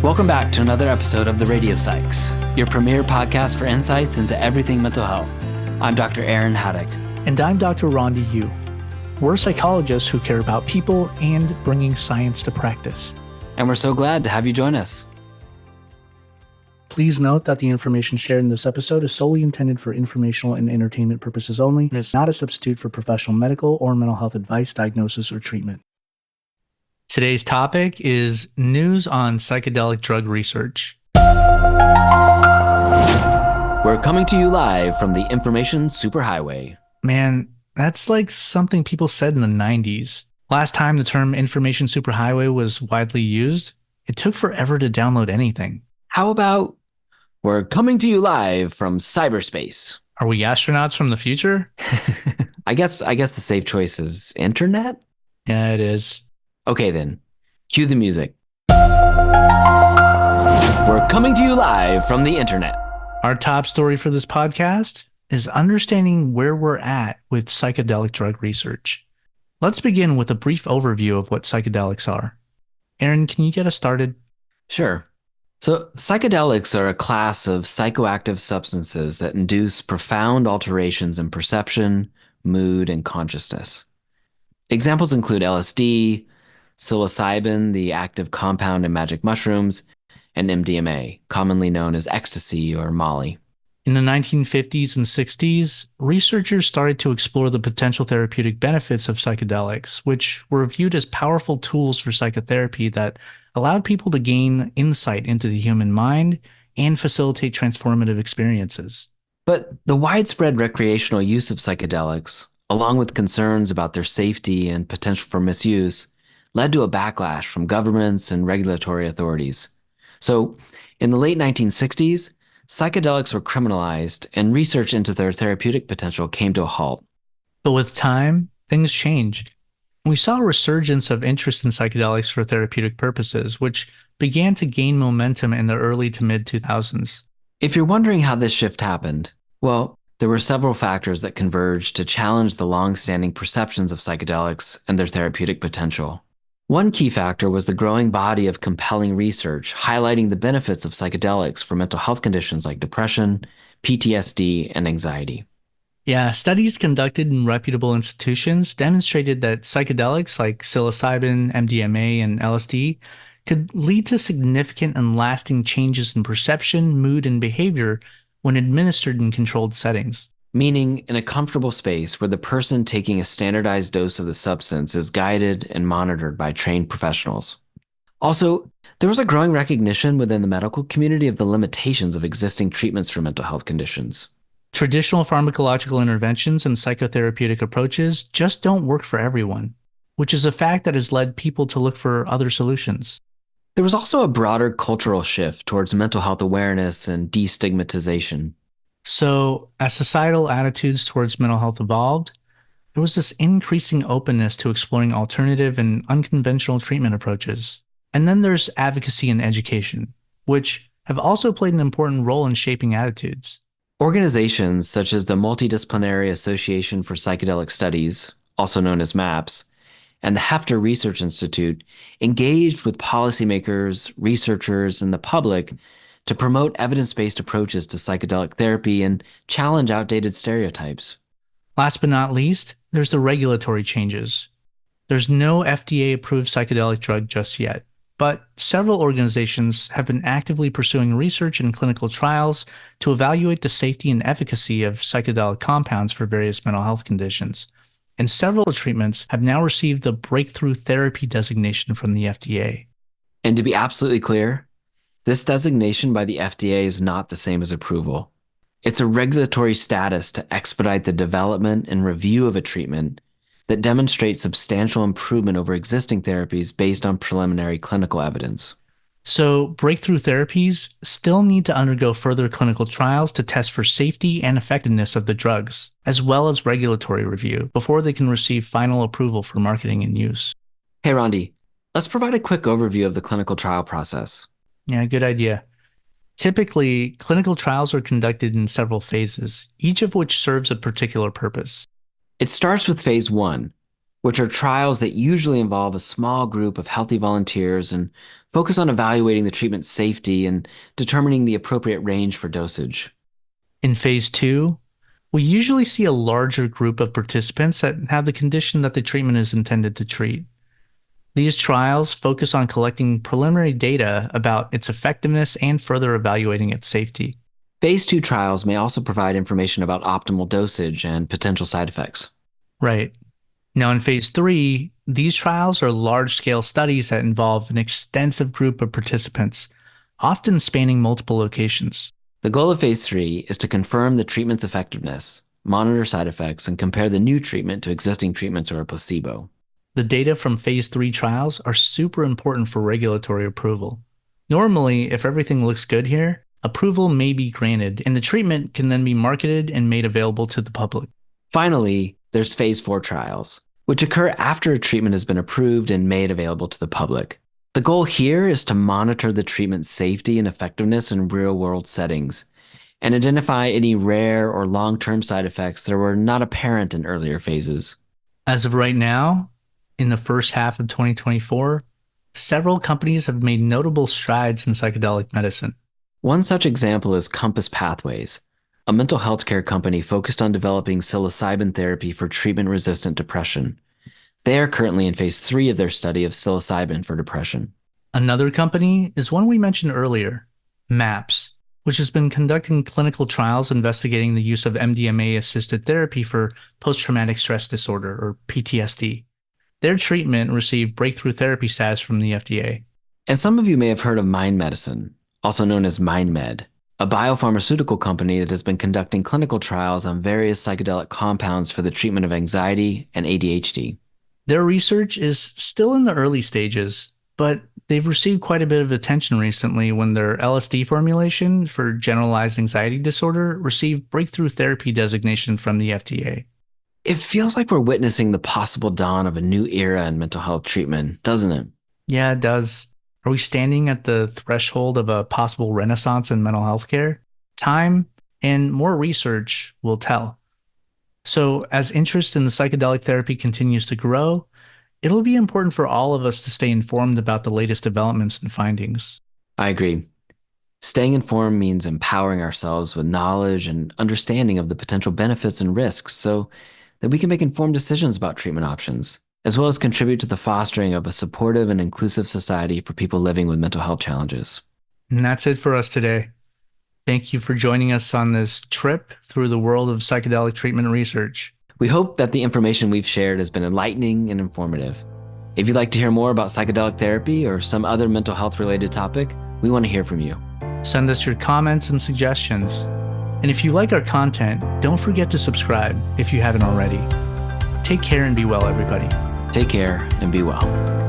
Welcome back to another episode of the Radio Psychs, your premier podcast for insights into everything mental health. I'm Dr. Aaron Haddock. And I'm Dr. Rhonda Yu. We're psychologists who care about people and bringing science to practice. And we're so glad to have you join us. Please note that the information shared in this episode is solely intended for informational and entertainment purposes only and is not a substitute for professional medical or mental health advice, diagnosis, or treatment. Today's topic is news on psychedelic drug research. We're coming to you live from the Information Superhighway. Man, that's like something people said in the 90s. Last time the term information superhighway was widely used, it took forever to download anything. How about we're coming to you live from cyberspace? Are we astronauts from the future? I guess the safe choice is internet? Yeah, it is. Okay then, cue the music. We're coming to you live from the internet. Our top story for this podcast is understanding where we're at with psychedelic drug research. Let's begin with a brief overview of what psychedelics are. Aaron, can you get us started? Sure. So psychedelics are a class of psychoactive substances that induce profound alterations in perception, mood, and consciousness. Examples include LSD, psilocybin, the active compound in magic mushrooms, and MDMA, commonly known as ecstasy or Molly. In the 1950s and 60s, researchers started to explore the potential therapeutic benefits of psychedelics, which were viewed as powerful tools for psychotherapy that allowed people to gain insight into the human mind and facilitate transformative experiences. But the widespread recreational use of psychedelics, along with concerns about their safety and potential for misuse, led to a backlash from governments and regulatory authorities. So, in the late 1960s, psychedelics were criminalized and research into their therapeutic potential came to a halt. But with time, things changed. We saw a resurgence of interest in psychedelics for therapeutic purposes, which began to gain momentum in the early to mid-2000s. If you're wondering how this shift happened, well, there were several factors that converged to challenge the long-standing perceptions of psychedelics and their therapeutic potential. One key factor was the growing body of compelling research highlighting the benefits of psychedelics for mental health conditions like depression, PTSD, and anxiety. Yeah, studies conducted in reputable institutions demonstrated that psychedelics like psilocybin, MDMA, and LSD could lead to significant and lasting changes in perception, mood, and behavior when administered in controlled settings. Meaning in a comfortable space where the person taking a standardized dose of the substance is guided and monitored by trained professionals. Also, there was a growing recognition within the medical community of the limitations of existing treatments for mental health conditions. Traditional pharmacological interventions and psychotherapeutic approaches just don't work for everyone, which is a fact that has led people to look for other solutions. There was also a broader cultural shift towards mental health awareness and destigmatization. So, as societal attitudes towards mental health evolved, there was this increasing openness to exploring alternative and unconventional treatment approaches. And then there's advocacy and education, which have also played an important role in shaping attitudes. Organizations such as the Multidisciplinary Association for Psychedelic Studies, also known as MAPS, and the Hefter Research Institute engaged with policymakers, researchers, and the public to promote evidence-based approaches to psychedelic therapy and challenge outdated stereotypes. Last but not least, there's the regulatory changes. There's no FDA-approved psychedelic drug just yet, but several organizations have been actively pursuing research and clinical trials to evaluate the safety and efficacy of psychedelic compounds for various mental health conditions. And several treatments have now received the breakthrough therapy designation from the FDA. And to be absolutely clear, this designation by the FDA is not the same as approval. It's a regulatory status to expedite the development and review of a treatment that demonstrates substantial improvement over existing therapies based on preliminary clinical evidence. So breakthrough therapies still need to undergo further clinical trials to test for safety and effectiveness of the drugs, as well as regulatory review, before they can receive final approval for marketing and use. Hey, Rondi, let's provide a quick overview of the clinical trial process. Yeah, good idea. Typically, clinical trials are conducted in several phases, each of which serves a particular purpose. It starts with phase 1, which are trials that usually involve a small group of healthy volunteers and focus on evaluating the treatment's safety and determining the appropriate range for dosage. In phase 2, we usually see a larger group of participants that have the condition that the treatment is intended to treat. These trials focus on collecting preliminary data about its effectiveness and further evaluating its safety. Phase 2 trials may also provide information about optimal dosage and potential side effects. Right. Now, in phase 3, these trials are large-scale studies that involve an extensive group of participants, often spanning multiple locations. The goal of phase 3 is to confirm the treatment's effectiveness, monitor side effects, and compare the new treatment to existing treatments or a placebo. The data from phase 3 trials are super important for regulatory approval. Normally, if everything looks good here, approval may be granted, and the treatment can then be marketed and made available to the public. Finally, there's phase 4 trials, which occur after a treatment has been approved and made available to the public. The goal here is to monitor the treatment's safety and effectiveness in real-world settings and identify any rare or long-term side effects that were not apparent in earlier phases. As of right now, in the first half of 2024, several companies have made notable strides in psychedelic medicine. One such example is Compass Pathways, a mental health care company focused on developing psilocybin therapy for treatment-resistant depression. They are currently in phase 3 of their study of psilocybin for depression. Another company is one we mentioned earlier, MAPS, which has been conducting clinical trials investigating the use of MDMA-assisted therapy for post-traumatic stress disorder, or PTSD. Their treatment received breakthrough therapy status from the FDA. And some of you may have heard of Mind Medicine, also known as MindMed, a biopharmaceutical company that has been conducting clinical trials on various psychedelic compounds for the treatment of anxiety and ADHD. Their research is still in the early stages, but they've received quite a bit of attention recently when their LSD formulation for generalized anxiety disorder received breakthrough therapy designation from the FDA. It feels like we're witnessing the possible dawn of a new era in mental health treatment, doesn't it? Yeah, it does. Are we standing at the threshold of a possible renaissance in mental health care? Time and more research will tell. So, as interest in the psychedelic therapy continues to grow, it'll be important for all of us to stay informed about the latest developments and findings. I agree. Staying informed means empowering ourselves with knowledge and understanding of the potential benefits and risks so that we can make informed decisions about treatment options, as well as contribute to the fostering of a supportive and inclusive society for people living with mental health challenges. And that's it for us today. Thank you for joining us on this trip through the world of psychedelic treatment research. We hope that the information we've shared has been enlightening and informative. If you'd like to hear more about psychedelic therapy or some other mental health related topic, we want to hear from you. Send us your comments and suggestions. And if you like our content, don't forget to subscribe if you haven't already. Take care and be well, everybody. Take care and be well.